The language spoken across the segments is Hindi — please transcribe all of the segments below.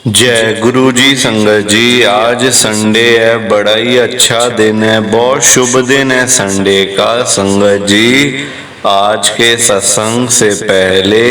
जय गुरु जी। संगत जी, आज संडे है, बड़ा ही अच्छा दिन है, बहुत शुभ दिन है संडे का। संगत जी, आज के सत्संग से पहले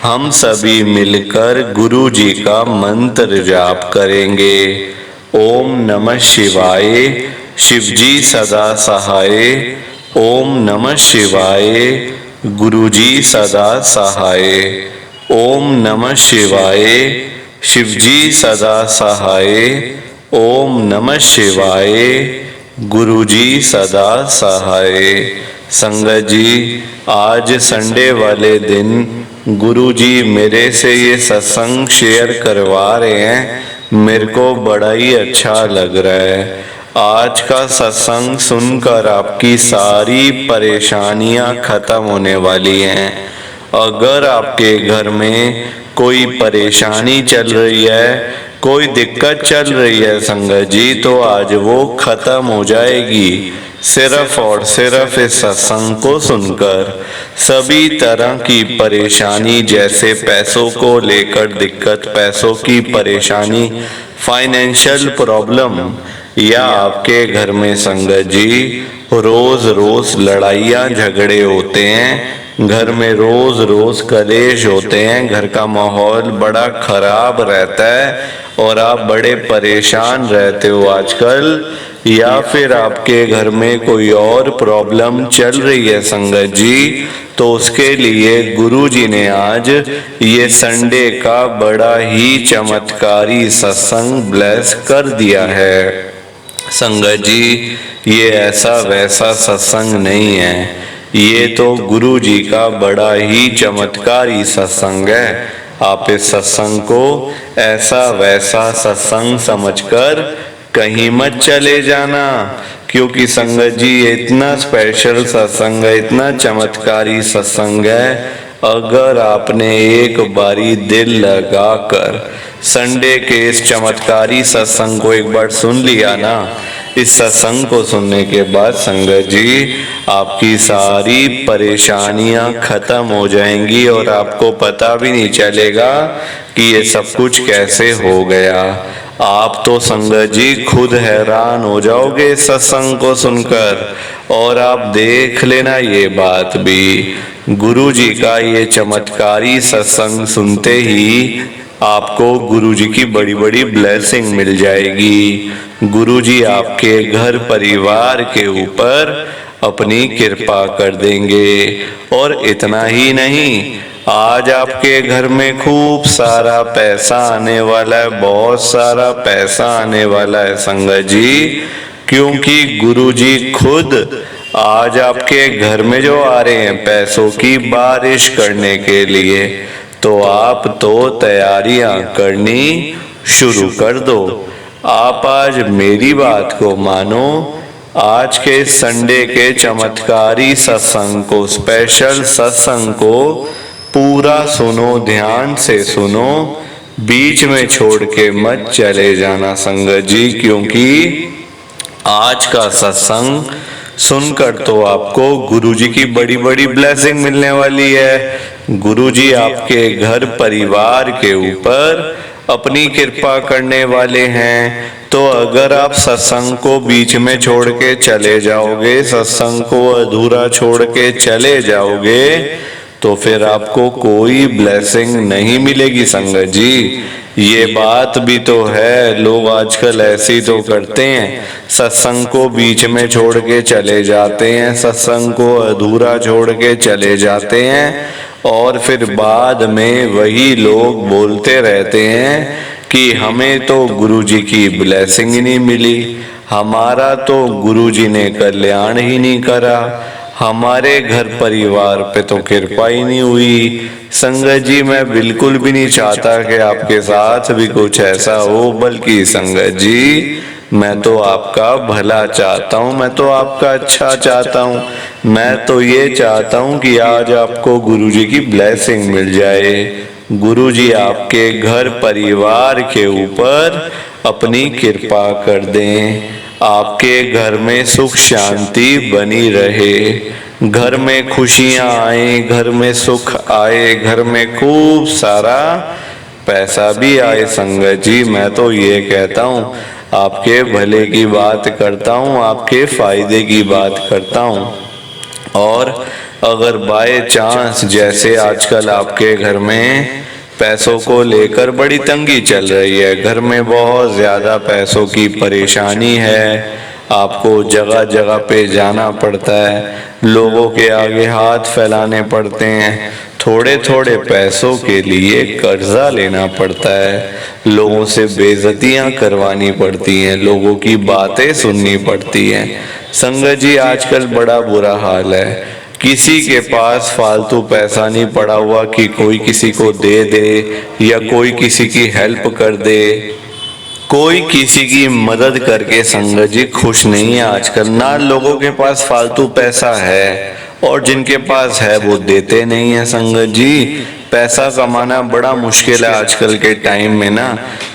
हम सभी मिलकर गुरु जी का मंत्र जाप करेंगे। ओम नमः शिवाय, शिव जी सदा सहाय। ओम नमः शिवाय, गुरु जी सदा सहाय। ओम नमः शिवाय, शिव जी सदा सहाय। ओम नमः शिवाय, गुरु जी सदा सहाय। संगत जी, आज संडे वाले दिन गुरु जी मेरे से ये सत्संग शेयर करवा रहे हैं, मेरे को बड़ा ही अच्छा लग रहा है। आज का सत्संग सुनकर आपकी सारी परेशानियां खत्म होने वाली हैं। अगर आपके घर में कोई परेशानी चल रही है, कोई दिक्कत चल रही है संगत जी, तो आज वो खत्म हो जाएगी सिर्फ और सिर्फ इस सत्संग को सुनकर। सभी तरह की परेशानी, जैसे पैसों को लेकर दिक्कत, पैसों की परेशानी, फाइनेंशियल प्रॉब्लम, या आपके घर में संगत जी रोज रोज लड़ाइयाँ झगड़े होते हैं, घर में रोज रोज कलेश होते हैं, घर का माहौल बड़ा खराब रहता है और आप बड़े परेशान रहते हो आजकल, या फिर आपके घर में कोई और प्रॉब्लम चल रही है संगत जी, तो उसके लिए गुरु जी ने आज ये संडे का बड़ा ही चमत्कारी सत्संग ब्लेस कर दिया है। संगत जी, ये ऐसा वैसा सत्संग नहीं है, ये तो गुरु जी का बड़ा ही चमत्कारी सत्संग है। आप इस सत्संग को ऐसा वैसा सत्संग समझकर कहीं मत चले जाना, क्योंकि संगत जी ये इतना स्पेशल सत्संग है, इतना चमत्कारी सत्संग है। अगर आपने एक बारी दिल लगाकर संडे के इस चमत्कारी सत्संग को एक बार सुन लिया ना, इस सत्संग को सुनने के बाद संगत जी आपकी सारी परेशानियां खत्म हो जाएंगी और आपको पता भी नहीं चलेगा कि ये सब कुछ कैसे हो गया। आप तो संगत जी खुद हैरान हो जाओगे सत्संग को सुनकर। और आप देख लेना ये बात भी, गुरु जी का ये चमत्कारी सत्संग सुनते ही आपको गुरु जी की बड़ी बड़ी ब्लेसिंग मिल जाएगी। गुरु जी आपके घर परिवार के ऊपर अपनी कृपा कर देंगे। और इतना ही नहीं, आज आपके घर में खूब सारा पैसा आने वाला है, बहुत सारा पैसा आने वाला है संगत जी, क्योंकि गुरु जी खुद आज आपके घर में जो आ रहे हैं पैसों की बारिश करने के लिए। तो आप तो तैयारियां करनी शुरू कर दो। आप आज मेरी बात को मानो, आज के संडे के चमत्कारी सत्संग को, स्पेशल सत्संग को पूरा सुनो, ध्यान से सुनो, बीच में छोड़ के मत चले जाना संगत जी, क्योंकि आज का सत्संग सुनकर तो आपको गुरु जी की बड़ी बड़ी ब्लेसिंग मिलने वाली है। गुरु जी आपके घर परिवार के ऊपर अपनी कृपा करने वाले हैं। तो अगर आप सत्संग को बीच में छोड़ के चले जाओगे, सत्संग को अधूरा छोड़ के चले जाओगे, तो फिर आपको कोई ब्लेसिंग नहीं मिलेगी संगत जी। ये बात भी तो है, लोग आजकल ऐसे तो करते हैं, सत्संग को बीच में छोड़ के चले जाते हैं, सत्संग को अधूरा छोड़ के चले जाते हैं, और फिर बाद में वही लोग बोलते रहते हैं कि हमें तो गुरु जी की ब्लेसिंग ही नहीं मिली, हमारा तो गुरु जी ने कल्याण ही नहीं करा, हमारे घर परिवार पे तो कृपा ही नहीं हुई। संगत जी, मैं बिल्कुल भी नहीं चाहता कि आपके साथ भी कुछ ऐसा हो, बल्कि संगत जी मैं तो आपका भला चाहता हूँ, मैं तो आपका अच्छा चाहता हूँ। मैं तो ये चाहता हूँ कि आज आपको गुरु जी की ब्लेसिंग मिल जाए, गुरु जी आपके घर परिवार के ऊपर अपनी कृपा कर दें, आपके घर में सुख शांति बनी रहे, घर में खुशियां आए, घर में सुख आए, घर में खूब सारा पैसा भी आए संगत जी। मैं तो ये कहता हूँ आपके भले की बात करता हूँ, आपके फायदे की बात करता हूँ। और अगर बाय चांस जैसे आजकल आपके घर में पैसों को लेकर बड़ी तंगी चल रही है, घर में बहुत ज्यादा पैसों की परेशानी है, आपको जगह जगह पे जाना पड़ता है, लोगों के आगे हाथ फैलाने पड़ते हैं, थोड़े थोड़े पैसों के लिए कर्जा लेना पड़ता है, लोगों से बेइज्जतियां करवानी पड़ती हैं, लोगों की बातें सुननी पड़ती हैं। संगत जी आजकल बड़ा बुरा हाल है। किसी के पास फालतू पैसा नहीं पड़ा हुआ कि कोई किसी को दे दे या कोई किसी की हेल्प कर दे, कोई किसी की मदद करके संगत जी खुश नहीं है आजकल। ना लोगों के पास फालतू पैसा है और जिनके पास है वो देते नहीं है संगत जी। पैसा कमाना बड़ा मुश्किल है आजकल के टाइम में ना।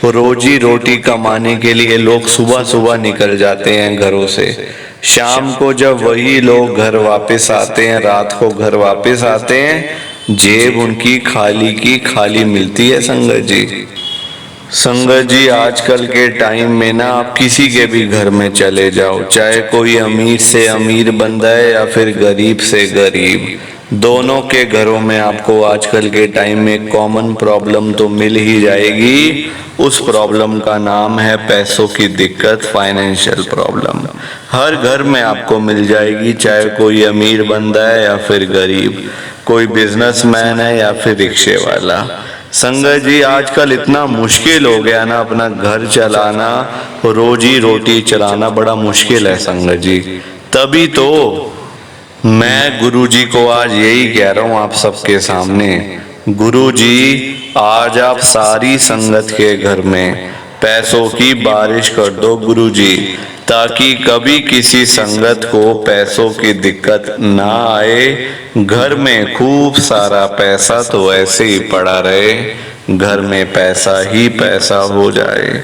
रोजी रोटी कमाने के लिए लोग सुबह सुबह निकल जाते हैं घरों से, शाम को जब वही लोग घर वापस आते हैं, रात को घर वापस आते हैं, जेब उनकी खाली की खाली मिलती है संगत जी। संगत जी आजकल के टाइम में ना आप किसी के भी घर में चले जाओ, चाहे कोई अमीर से अमीर बंदा है या फिर गरीब से गरीब, दोनों के घरों में आपको आजकल के टाइम में कॉमन प्रॉब्लम तो मिल ही जाएगी। उस प्रॉब्लम का नाम है पैसों की दिक्कत, फाइनेंशियल प्रॉब्लम। हर घर में आपको मिल जाएगी, चाहे कोई अमीर बंदा है या फिर गरीब, कोई बिजनेसमैन है या फिर रिक्शे वाला। संगत जी आजकल इतना मुश्किल हो गया ना, अपना घर चलाना, रोजी रोटी चलाना बड़ा मुश्किल है संगत जी। तभी तो मैं गुरुजी को आज यही कह रहा हूँ आप सबके सामने, गुरुजी आज आप सारी संगत के घर में पैसों की बारिश कर दो गुरुजी, ताकि कभी किसी संगत को पैसों की दिक्कत ना आए। घर में खूब सारा पैसा तो ऐसे ही पड़ा रहे, घर में पैसा ही पैसा हो जाए।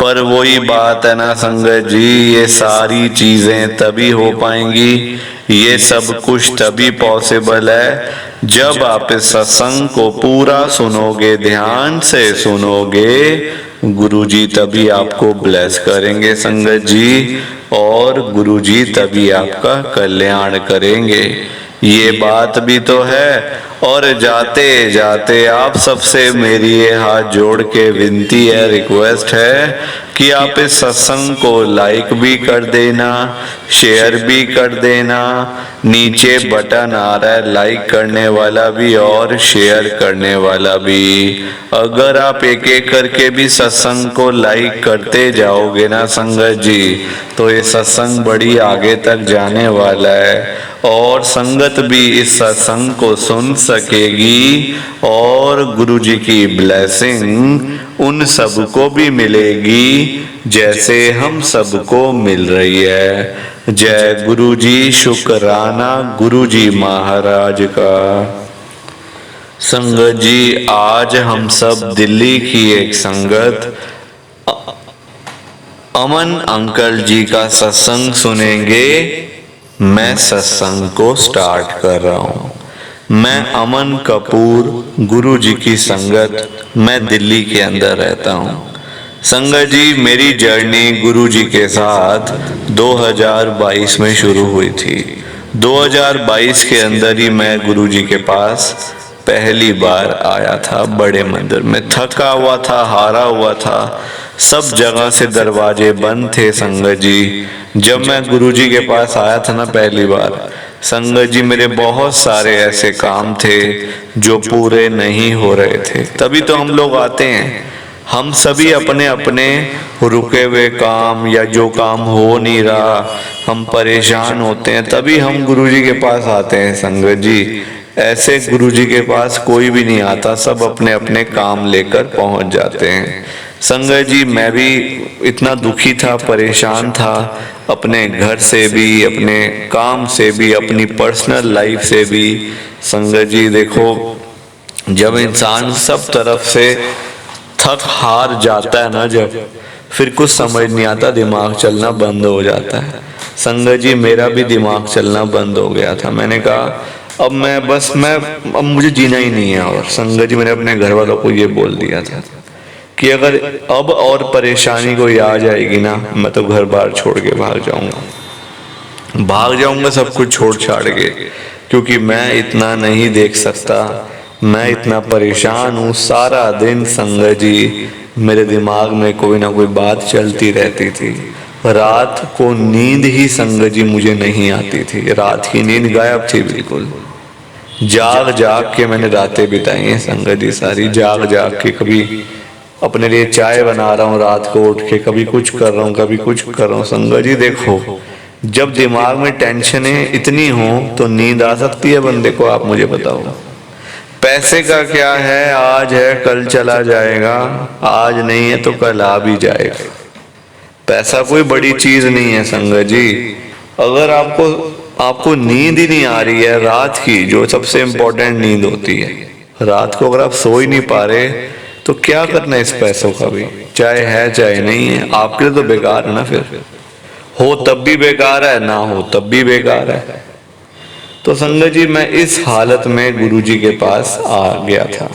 पर वही बात है ना संगत जी, ये सारी चीजें तभी हो पाएंगी, ये सब कुछ तभी पॉसिबल है जब आप इस सत्संग को पूरा सुनोगे, ध्यान से सुनोगे। गुरुजी तभी आपको ब्लेस करेंगे संगत जी, और गुरुजी तभी आपका कल्याण करेंगे। ये बात भी तो है। और जाते जाते आप सबसे मेरी ये हाथ जोड़ के विनती है, रिक्वेस्ट है कि आप इस सत्संग को लाइक भी कर देना, शेयर भी कर देना। नीचे बटन आ रहा है लाइक करने वाला भी और शेयर करने वाला भी। अगर आप एक एक करके भी सत्संग को लाइक करते जाओगे ना संगत जी, तो ये सत्संग बड़ी आगे तक जाने वाला है और संगत भी इस सत्संग को सुन सकेगी और गुरुजी की ब्लेसिंग उन सबको भी मिलेगी जैसे हम सबको मिल रही है। जय गुरुजी, शुक्राना गुरुजी महाराज का। संगत जी आज हम सब दिल्ली की एक संगत अमन अंकल जी का सत्संग सुनेंगे। मैं सत्संग को स्टार्ट कर रहा हूँ। मैं अमन कपूर, गुरुजी की संगत, मैं दिल्ली के अंदर रहता हूँ। संगत जी मेरी जर्नी गुरुजी के साथ 2022 में शुरू हुई थी। 2022 के अंदर ही मैं गुरुजी के पास पहली बार आया था बड़े मंदिर में। थका हुआ था, हारा हुआ था, सब जगह से दरवाजे बंद थे संगत जी। जब मैं गुरुजी के पास आया था ना पहली बार, संगत जी मेरे बहुत सारे ऐसे काम थे जो पूरे नहीं हो रहे थे। तभी तो हम लोग आते हैं, हम सभी अपने अपने रुके हुए काम या जो काम हो नहीं रहा, हम परेशान होते हैं, तभी हम गुरुजी के पास आते हैं संगत जी। ऐसे गुरुजी के पास कोई भी नहीं आता, सब अपने अपने काम लेकर पहुंच जाते हैं। संगत जी मैं भी इतना दुखी था, परेशान था, अपने घर से भी, अपने काम से भी, अपनी पर्सनल लाइफ से भी। संगत जी देखो, जब इंसान सब तरफ से थक हार जाता है ना, जब फिर कुछ समझ नहीं आता, दिमाग चलना बंद हो जाता है। संगत जी मेरा भी दिमाग चलना बंद हो गया था। मैंने कहा अब मुझे जीना ही नहीं है। और संगत जी मैंने अपने घर वालों को ये बोल दिया था। कि अगर अब और परेशानी कोई आ जाएगी ना, मैं तो घर बार छोड़ के भाग जाऊंगा सब कुछ छोड़ छाड़ के, क्योंकि मैं इतना नहीं देख सकता। मैं इतना परेशान हूँ, सारा दिन संगत जी मेरे दिमाग में कोई ना कोई बात चलती रहती थी। रात को नींद ही संगत जी मुझे नहीं आती थी, रात की नींद गायब थी बिल्कुल। जाग जाग के मैंने रातें बिताई हैं संगत जी, सारी जाग जाग के। कभी अपने लिए चाय बना रहा हूँ रात को उठ के, कभी कुछ कर रहा हूँ, कभी कुछ कर रहा हूँ। संगत जी देखो, जब दिमाग में टेंशनें इतनी हो तो नींद आ सकती है बंदे को? आप मुझे बताओ। पैसे का क्या है, आज है कल चला जाएगा, आज नहीं है तो कल आ भी जाएगा। पैसा कोई बड़ी चीज नहीं है संगत जी। अगर आपको नींद ही नहीं आ रही है रात की, जो सबसे इंपॉर्टेंट नींद होती है, रात को अगर आप सो ही नहीं पा रहे तो क्या करना है इस पैसों का भी? चाहे है चाहे नहीं है, आपके लिए तो बेकार है ना। फिर हो तब भी बेकार है, ना हो तब भी बेकार है। तो संगत जी मैं इस हालत में गुरुजी के पास आ गया था।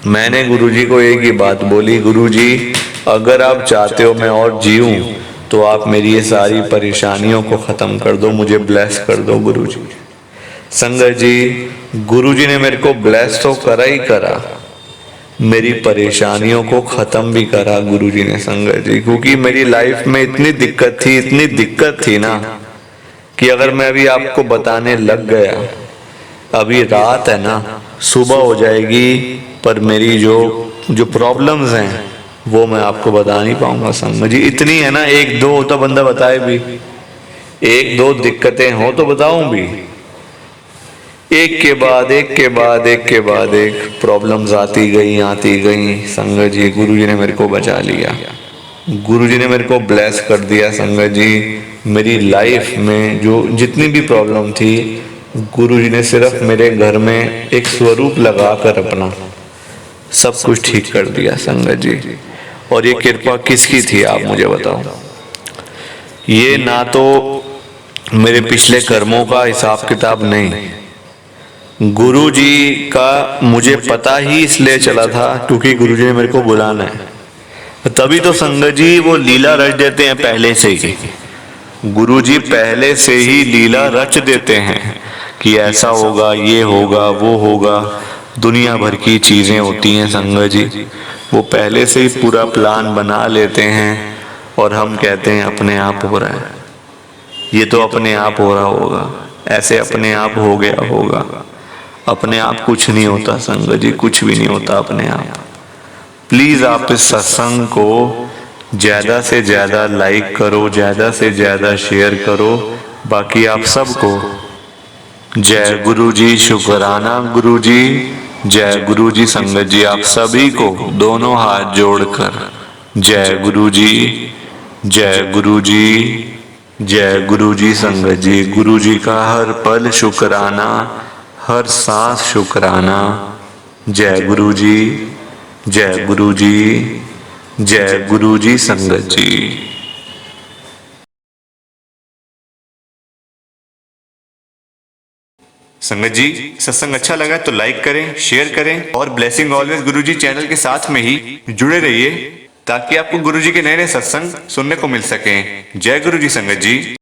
मैंने गुरुजी को एक ही बात बोली, गुरुजी अगर आप चाहते हो मैं और जीऊं तो आप मेरी ये सारी परेशानियों को खत्म कर दो, मुझे ब्लेस कर दो गुरुजी। संगत जी गुरुजी ने मेरे को ब्लेस तो करा ही करा, मेरी परेशानियों को खत्म भी करा गुरुजी ने संगत जी। क्योंकि मेरी लाइफ में इतनी दिक्कत थी ना, कि अगर मैं अभी आपको बताने लग गया, अभी रात है ना, सुबह हो जाएगी, पर मेरी जो प्रॉब्लम्स हैं वो मैं आपको बता नहीं पाऊंगा संगत जी। इतनी है ना, एक दो होता बंदा बताए भी, एक दो दिक्कतें हो तो बताऊं भी, एक के बाद एक प्रॉब्लम्स आती गई संगत जी। गुरुजी ने मेरे को बचा लिया, गुरुजी ने मेरे को ब्लेस कर दिया संगत जी। मेरी लाइफ में जो जितनी भी प्रॉब्लम थी, गुरुजी ने सिर्फ मेरे घर में एक स्वरूप लगाकर अपना सब कुछ ठीक कर दिया संगत जी। और ये कृपा किसकी थी आप मुझे बताओ? ये ना तो मेरे पिछले कर्मों का हिसाब किताब नहीं, गुरुजी का मुझे पता ही इसलिए चला था क्योंकि गुरुजी ने मेरे को बुलाना है। तभी तो संगत जी वो लीला रच देते हैं पहले से ही। गुरुजी पहले से ही लीला रच देते हैं कि ऐसा होगा, ये होगा, वो होगा। दुनिया भर की चीजें होती हैं संगत जी, वो पहले से ही पूरा प्लान बना लेते हैं और हम कहते हैं अपने आप हो रहा है, ये तो अपने आप हो रहा होगा, ऐसे अपने आप हो गया होगा। अपने आप कुछ नहीं होता संगत जी, कुछ भी नहीं होता अपने आप। प्लीज आप इस सत्संग को ज्यादा से ज्यादा लाइक करो, ज्यादा से ज्यादा शेयर करो। बाकी आप सबको जय गुरु जी, शुक्राना गुरु जी, जय गुरु जी। संगत जी आप सभी को दोनों हाथ जोड़कर जय गुरु जी, जय गुरु जी, जय गुरु जी। संगत जी गुरु जी का हर पल शुक्राना, हर सांस शुक्राना। जय गुरु जी, जय गुरु जी, जय गुरु जी। संगत जी संगत जी सत्संग अच्छा लगा तो लाइक करें, शेयर करें और ब्लेसिंग ऑलवेज गुरुजी चैनल के साथ में ही जुड़े रहिए ताकि आपको गुरुजी के नए नए सत्संग सुनने को मिल सकें। जय गुरु जी संगत जी।